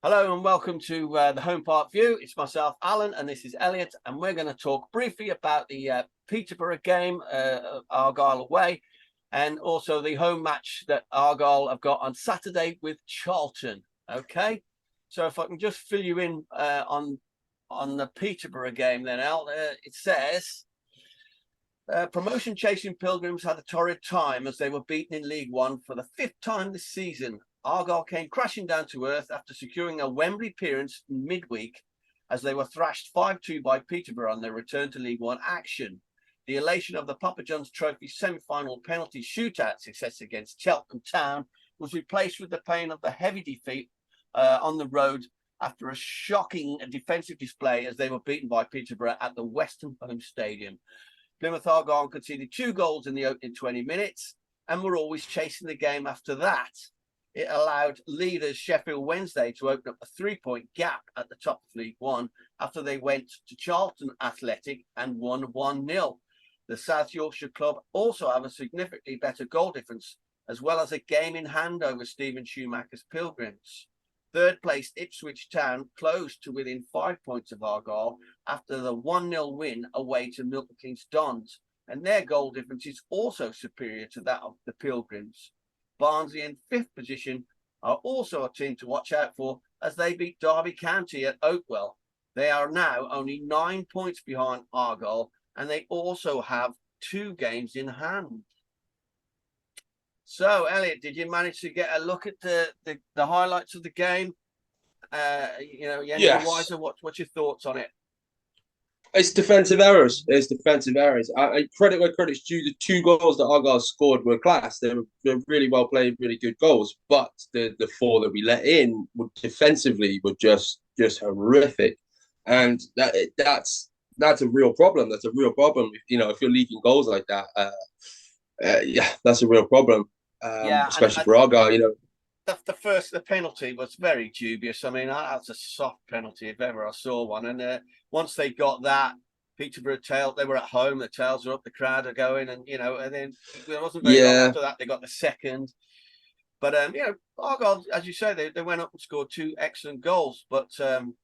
Hello and welcome to the Home Park View. It's myself, Alan, and this is Elliot, and we're going to talk briefly about the Peterborough game, Argyle away, and also the home match that Argyle have got on Saturday with Charlton. Okay, so if I can just fill you in on the Peterborough game, then Al, it says. Promotion chasing Pilgrims had a torrid time as they were beaten in League One for the fifth time this season. Argyle came crashing down to earth after securing a Wembley appearance midweek as they were thrashed 5-2 by Peterborough on their return to League One action. The elation of the Papa John's Trophy semi-final penalty shootout success against Cheltenham Town was replaced with the pain of the heavy defeat on the road after a shocking defensive display as they were beaten by Peterborough at the Western Home Stadium. Plymouth Argyle conceded 2 goals in the opening 20 minutes and were always chasing the game after that. It allowed leaders Sheffield Wednesday to open up a 3-point gap at the top of League One after they went to Charlton Athletic and won 1-0. The South Yorkshire club also have a significantly better goal difference, as well as a game in hand over Stephen Schumacher's Pilgrims. Third place Ipswich Town closed to within 5 points of Argyle after the 1-0 win away to Milton Keynes Dons, and their goal difference is also superior to that of the Pilgrims. Barnsley in 5th position are also a team to watch out for as they beat Derby County at Oakwell. They are now only 9 points behind Argyle, and they also have 2 games in hand. So, Elliot, did you manage to get a look at the highlights of the game? Yes. What's your thoughts on it? It's defensive errors. It's defensive errors. I credit where credit's due. The 2 goals that Argyle scored were class. They were really well played, really good goals. But the 4 that we let in defensively were just horrific, and that's a real problem. That's a real problem. If you're leaking goals like that, yeah, that's a real problem. Yeah, Especially for Argyle. the penalty was very dubious. I mean, that's a soft penalty if ever I saw one. And once they got that, Peterborough they were at home, the tails were up, the crowd are going, and and then it wasn't very long Yeah. after that they got the second. But Argyle, as you say, they went up and scored 2 excellent goals. But But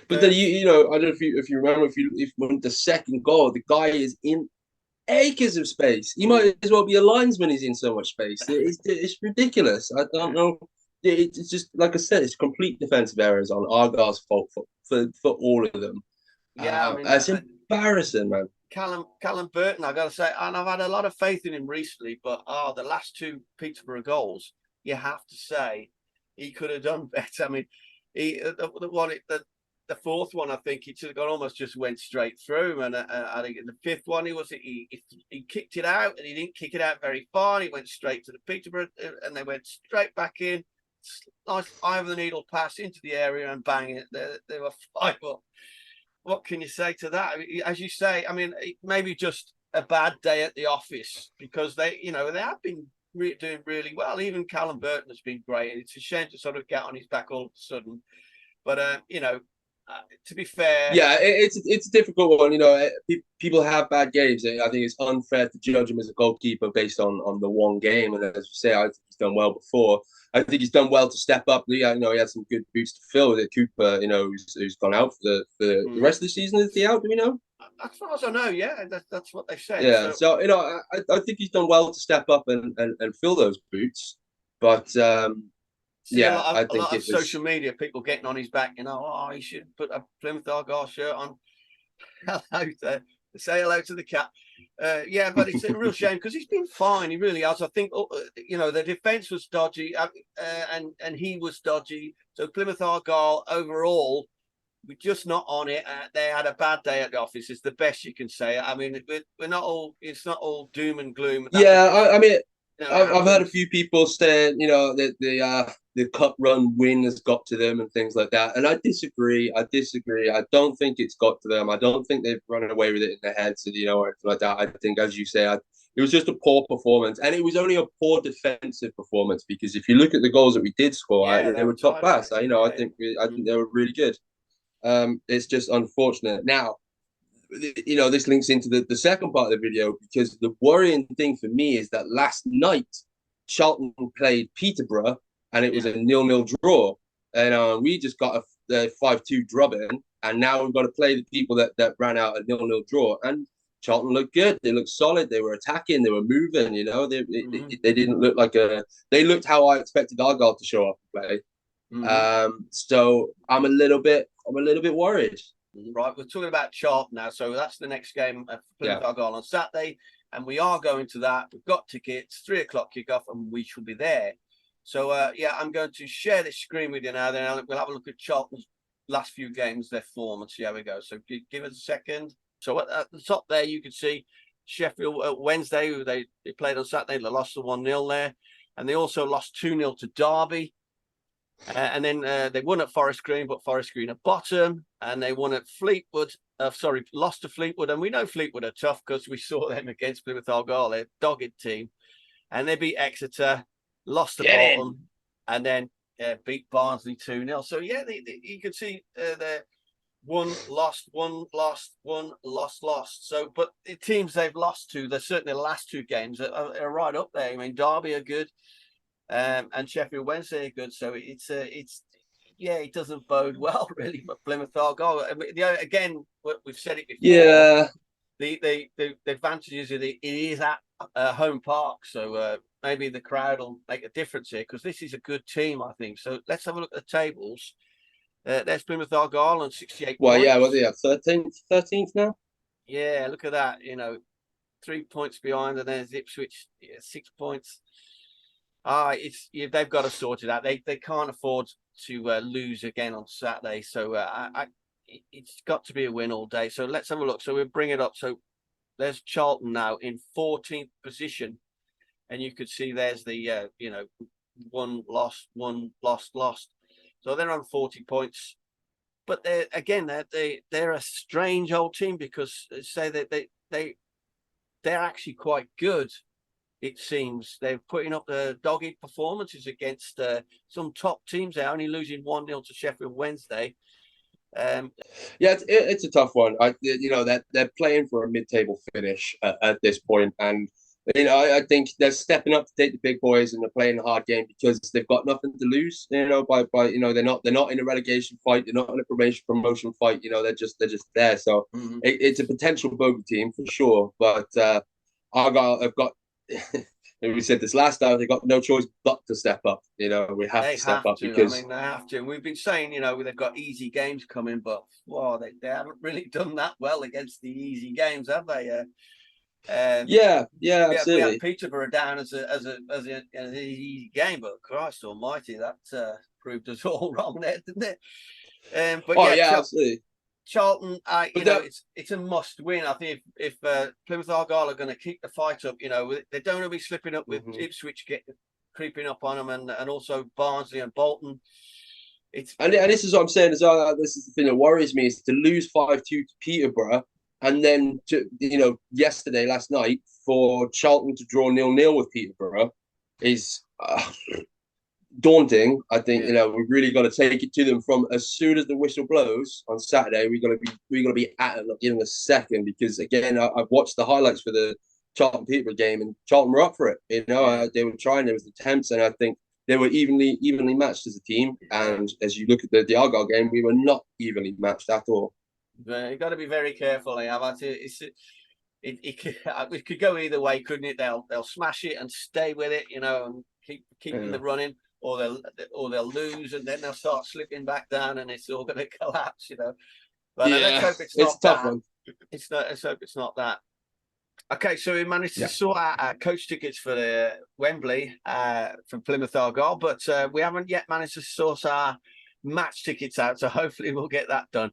then I don't know if you remember if when the second goal, the guy is in acres of space. He might as well be a linesman. He's in so much space. It's ridiculous. I don't know. It's just like I said. It's complete defensive errors on Argyle's fault for all of them. yeah, I mean, It's embarrassing, man. Callum Burton, I got to say, and I've had a lot of faith in him recently. But the last 2 Peterborough goals, you have to say, he could have done better. I mean, the 4th one, I think he should have gone, almost just went straight through. And I think in the 5th one, he kicked it out, and he didn't kick it out very far. He went straight to the Peterborough, and they went straight back in. Nice eye of the needle pass into the area, and bang it. They were 5-up. What can you say to that? As you say, I mean, maybe just a bad day at the office, because they have been doing really well. Even Callum Burton has been great. It's a shame to sort of get on his back all of a sudden. But to be fair, yeah, it's a difficult one. People have bad games. I think it's unfair to judge him as a goalkeeper based on the one game. And as you say, I think he's done well before. I think he's done well to step up. He had some good boots to fill with it. Cooper, who's gone out for the rest of the season. Is he out? Do we know? As far as I know, yeah, that's what they said. Yeah, so I think he's done well to step up and fill those boots. But See yeah, a I think lot of it was. social media people getting on his back. Oh, he should put a Plymouth Argyle shirt on. Say hello to the cat. Yeah, but it's a real shame because he's been fine. He really has. I think the defence was dodgy, and he was dodgy. So Plymouth Argyle overall, we're just not on it. They had a bad day at the office. Is the best you can say. I mean, we're not all. It's not all doom and gloom. Yeah, I mean, I've heard a happens. few people saying, that the cup run win has got to them and things like that, and I disagree. I don't think it's got to them. I don't think they've run away with it in their heads, or anything like that. I think, as you say, it was just a poor performance, and it was only a poor defensive performance because if you look at the goals that we did score, Yeah, they they were were top tied. class. Yeah. I think they were really good. It's just unfortunate now. This links into the second part of the video because the worrying thing for me is that last night Charlton played Peterborough and it was a 0-0 draw. and we just got a 5-2 drubbing, and now we've got to play the people that ran out a 0-0 draw. And Charlton looked good. They looked solid. They were attacking. They were moving. You know, they didn't look like They looked how I expected Argyle to show up and play. So I'm a little bit worried. Right, we're talking about Charlton now, so that's the next game for Plymouth Argyle on Saturday, and we are going to that. We've got tickets, 3:00 kickoff, and we shall be there. So I'm going to share this screen with you now. Then we'll have a look at Charlton's last few games, their form, and see how we go. So give us a second. So at the top there, you can see Sheffield Wednesday, who they played on Saturday. They lost the 1-0 there, and they also lost 2-0 to Derby. And then they won at Forest Green, but Forest Green at bottom, and they won at Fleetwood. Lost to Fleetwood, and we know Fleetwood are tough because we saw them against Plymouth Argyle. They're a dogged team, and they beat Exeter, lost to Bolton, and then beat Barnsley 2-0. So you can see they're one lost. So, but the teams they've lost to, they're certainly the last two games are right up there. I mean, Derby are good. And Sheffield Wednesday are good, so it doesn't bode well really for Plymouth Argyle. I mean, again, we've said it before. Yeah, the advantages of it is at home park, so maybe the crowd will make a difference here because this is a good team, I think. So let's have a look at the tables. There's Plymouth Argyle on 68 well, points. yeah, was it 13th now? Yeah, look at that. 3 points behind, and there's Ipswich, 6 points. They've got to sort it out. They can't afford to lose again on Saturday. So it's got to be a win all day. So let's have a look. So we'll bring it up. So there's Charlton now in 14th position, and you could see there's the one lost. So they're on 40 points. But they're a strange old team because say that they're actually quite good. It seems they're putting up the dogged performances against some top teams. They're only losing 1-0 to Sheffield Wednesday. It's a tough one. They're playing for a mid-table finish at this point, and I think they're stepping up to take the big boys, and they're playing a hard game because they've got nothing to lose. They're not in a relegation fight. They're not in a promotion fight. They're just there. So it's a potential bogey team for sure. But Argyle have got. And we said this last time, they've got no choice but to step up. We have to step up because they have to. And we've been saying, they've got easy games coming, but they haven't really done that well against the easy games, have they? Absolutely. We had Peterborough down as an easy game, but Christ Almighty, that proved us all wrong there, didn't it? Absolutely. Charlton, it's a must win. I think if Plymouth Argyle are going to keep the fight up, they don't want to be slipping up with Ipswich creeping up on them, and also Barnsley and Bolton. And this is what I'm saying as well. This is the thing that worries me is to lose 5-2 to Peterborough, and then last night for Charlton to draw 0-0 with Peterborough is daunting. I think we've really got to take it to them from as soon as the whistle blows on Saturday. We're gonna be at it in a second because again I've watched the highlights for the Charlton Peterborough game and Charlton were up for it. They were trying. There was attempts, and I think they were evenly matched as a team. And as you look at the Argyle game, we were not evenly matched at all. You've got to be very careful. It could go either way, couldn't it? They'll smash it and stay with it, and keep in the running. Or they'll lose and then they'll start slipping back down and it's all going to collapse, But let's hope it's not tough that. One. Let's hope it's not that. Okay, so we managed to sort out our coach tickets for the Wembley from Plymouth Argyle, but we haven't yet managed to sort our match tickets out. So hopefully we'll get that done.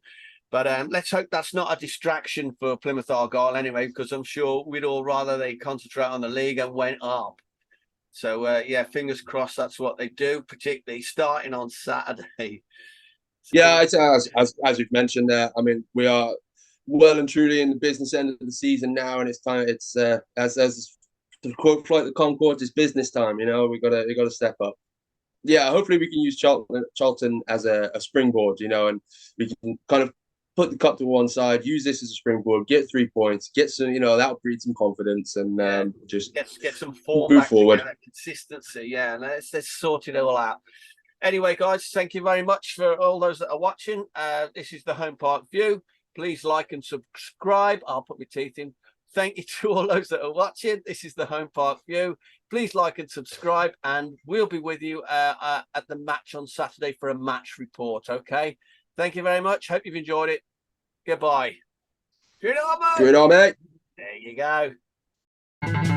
But let's hope that's not a distraction for Plymouth Argyle anyway, because I'm sure we'd all rather they concentrate on the league and went up. So, fingers crossed that's what they do, particularly starting on Saturday. It's as we've mentioned there. I mean, we are well and truly in the business end of the season now, and it's time. It's as the quote Flight the Concorde is business time. We got to step up. Yeah, hopefully we can use Charlton as a springboard. And we can kind of put the cup to one side, use this as a springboard, get 3 points, get some, that'll breed some confidence and just get some form move back forward. Together, consistency. Yeah, and let's sort it all out. Anyway, guys, thank you very much for all those that are watching. This is the Home Park View. Please like and subscribe. I'll put my teeth in. Thank you to all those that are watching. This is the Home Park View. Please like and subscribe, and we'll be with you at the match on Saturday for a match report. Okay. Thank you very much. Hope you've enjoyed it. Goodbye. Good on, mate. Good on, mate. There you go.